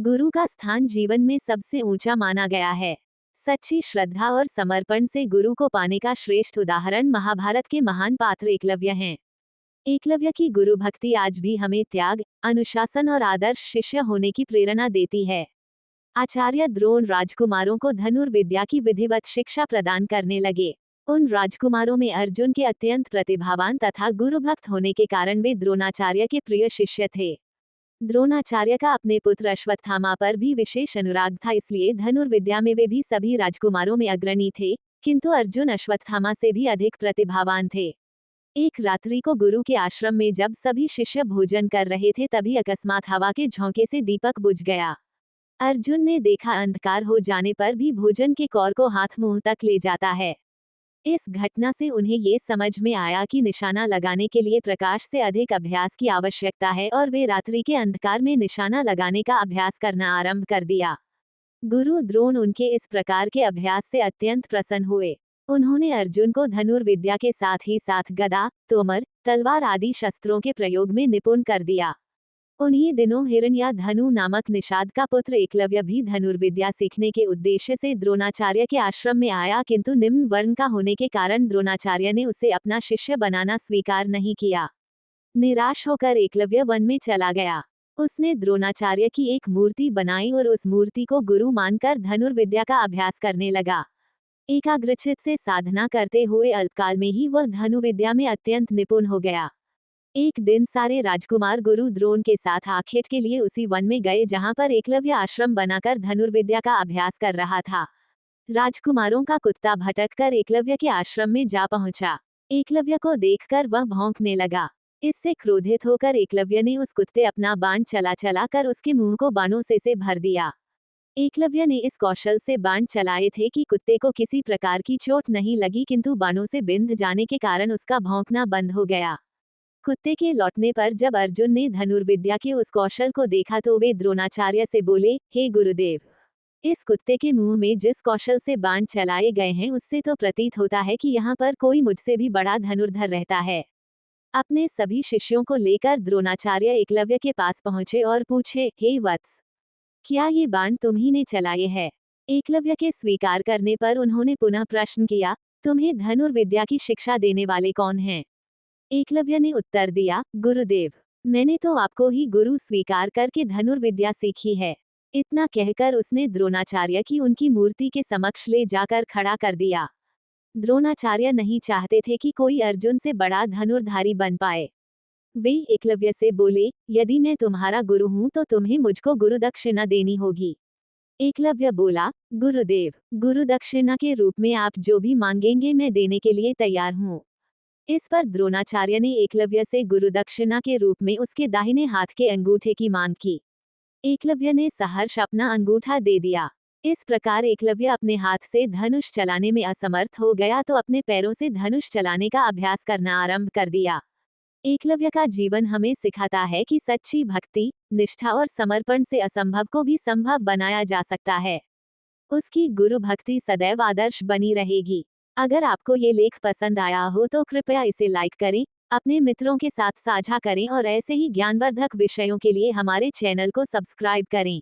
गुरु का स्थान जीवन में सबसे ऊंचा माना गया है। सच्ची श्रद्धा और समर्पण से गुरु को पाने का श्रेष्ठ उदाहरण महाभारत के महान पात्र एकलव्य हैं। एकलव्य की गुरु भक्ति आज भी हमें त्याग, अनुशासन और आदर्श शिष्य होने की प्रेरणा देती है। आचार्य द्रोण राजकुमारों को धनुर्विद्या की विधिवत शिक्षा प्रदान करने लगे। उन राजकुमारों में अर्जुन के अत्यंत प्रतिभावान तथा गुरुभक्त होने के कारण वे द्रोणाचार्य के प्रिय शिष्य थे। द्रोणाचार्य का अपने पुत्र अश्वत्थामा पर भी विशेष अनुराग था, इसलिए धनुर्विद्या में वे भी सभी राजकुमारों में अग्रणी थे, किंतु अर्जुन अश्वत्थामा से भी अधिक प्रतिभावान थे। एक रात्रि को गुरु के आश्रम में जब सभी शिष्य भोजन कर रहे थे, तभी अकस्मात हवा के झोंके से दीपक बुझ गया। अर्जुन ने देखा अंधकार हो जाने पर भी भोजन के कौर को हाथ मुंह तक ले जाता है। इस घटना से उन्हें ये समझ में आया कि निशाना लगाने के लिए प्रकाश से अधिक अभ्यास की आवश्यकता है और वे रात्रि के अंधकार में निशाना लगाने का अभ्यास करना आरंभ कर दिया। गुरु द्रोण उनके इस प्रकार के अभ्यास से अत्यंत प्रसन्न हुए। उन्होंने अर्जुन को धनुर्विद्या के साथ ही साथ गदा, तोमर, तलवार आदि शस्त्रों के प्रयोग में निपुण कर दिया। उन्हीं दिनों हिरण्याधनु नामक निषाद का पुत्र एकलव्य भी धनुर्विद्या सीखने के उद्देश्य से द्रोणाचार्य के आश्रम में आया, किंतु निम्न वर्ण का होने के कारण द्रोणाचार्य ने उसे अपना शिष्य बनाना स्वीकार नहीं किया। निराश होकर एकलव्य वन में चला गया। उसने द्रोणाचार्य की एक मूर्ति बनाई और उस मूर्ति को गुरु मानकर धनुर्विद्या का अभ्यास करने लगा। एकाग्रचित से साधना करते हुए अल्पकाल में ही वह धनुर्विद्या में अत्यंत निपुण हो गया। एक दिन सारे राजकुमार गुरु द्रोण के साथ आखेट के लिए उसी वन में गए जहां पर एकलव्य आश्रम बनाकर धनुर्विद्या का अभ्यास कर रहा था। राजकुमारों का कुत्ता भटककर एकलव्य के आश्रम में जा पहुंचा। एकलव्य को देखकर वह भौंकने लगा। इससे क्रोधित होकर एकलव्य ने उस कुत्ते अपना बाण चला कर उसके मुंह को बाणों से भर दिया। एकलव्य ने इस कौशल से बाण चलाए थे कि कुत्ते को किसी प्रकार की चोट नहीं लगी, किंतु बाणों से बिंध जाने के कारण उसका भौंकना बंद हो गया। कुत्ते के लौटने पर जब अर्जुन ने धनुर्विद्या के उस कौशल को देखा तो वे द्रोणाचार्य से बोले, हे गुरुदेव, इस कुत्ते के मुंह में जिस कौशल से बाण चलाए गए हैं उससे तो प्रतीत होता है कि यहाँ पर कोई मुझसे भी बड़ा धनुर्धर रहता है। अपने सभी शिष्यों को लेकर द्रोणाचार्य एकलव्य के पास पहुंचे और पूछे, हे वत्स, क्या ये बाण तुम्ही ने चलाए हैं? एकलव्य के स्वीकार करने पर उन्होंने पुनः प्रश्न किया, तुम्हें धनुर्विद्या की शिक्षा देने वाले कौन हैं? एकलव्य ने उत्तर दिया, गुरुदेव, मैंने तो आपको ही गुरु स्वीकार करके धनुर्विद्या सीखी है। इतना कहकर उसने द्रोणाचार्य की उनकी मूर्ति के समक्ष ले जाकर खड़ा कर दिया। द्रोणाचार्य नहीं चाहते थे कि कोई अर्जुन से बड़ा धनुर्धारी बन पाए। वे एकलव्य से बोले, यदि मैं तुम्हारा गुरु हूं तो तुम्हें मुझको गुरु दक्षिणा देनी होगी। एकलव्य बोला, गुरुदेव, गुरु दक्षिणा के रूप में आप जो भी मांगेंगे मैं देने के लिए तैयार हूँ। इस पर द्रोणाचार्य ने एकलव्य से गुरुदक्षिणा के रूप में उसके दाहिने हाथ के अंगूठे की मांग की। एकलव्य ने सहर्ष अपना अंगूठा दे दिया। इस प्रकार एकलव्य अपने हाथ से धनुष चलाने में असमर्थ हो गया तो अपने पैरों से धनुष चलाने का अभ्यास करना आरंभ कर दिया। एकलव्य का जीवन हमें सिखाता है कि सच्ची भक्ति, निष्ठा और समर्पण से असंभव को भी संभव बनाया जा सकता है। उसकी गुरु भक्ति सदैव आदर्श बनी रहेगी। अगर आपको ये लेख पसंद आया हो तो कृपया इसे लाइक करें, अपने मित्रों के साथ साझा करें और ऐसे ही ज्ञानवर्धक विषयों के लिए हमारे चैनल को सब्सक्राइब करें।